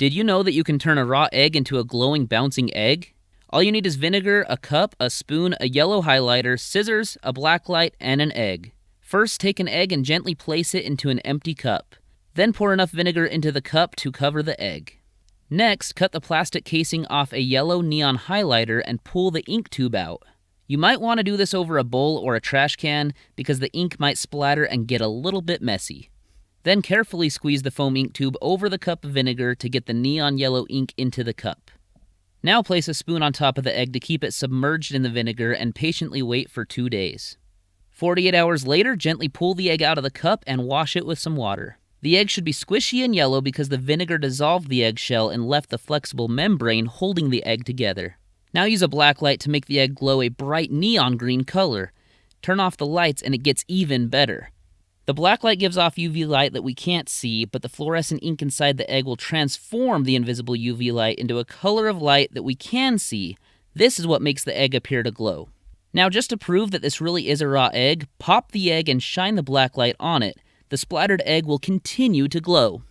Did you know that you can turn a raw egg into a glowing, bouncing egg? All you need is vinegar, a cup, a spoon, a yellow highlighter, scissors, a black light, and an egg. First, take an egg and gently place it into an empty cup. Then pour enough vinegar into the cup to cover the egg. Next, cut the plastic casing off a yellow neon highlighter and pull the ink tube out. You might want to do this over a bowl or a trash can because the ink might splatter and get a little bit messy. Then carefully squeeze the foam ink tube over the cup of vinegar to get the neon yellow ink into the cup. Now place a spoon on top of the egg to keep it submerged in the vinegar and patiently wait for 2 days. 48 hours later, gently pull the egg out of the cup and wash it with some water. The egg should be squishy and yellow because the vinegar dissolved the eggshell and left the flexible membrane holding the egg together. Now use a black light to make the egg glow a bright neon green color. Turn off the lights and it gets even better. The black light gives off UV light that we can't see, but the fluorescent ink inside the egg will transform the invisible UV light into a color of light that we can see. This is what makes the egg appear to glow. Now, just to prove that this really is a raw egg, pop the egg and shine the black light on it. The splattered egg will continue to glow.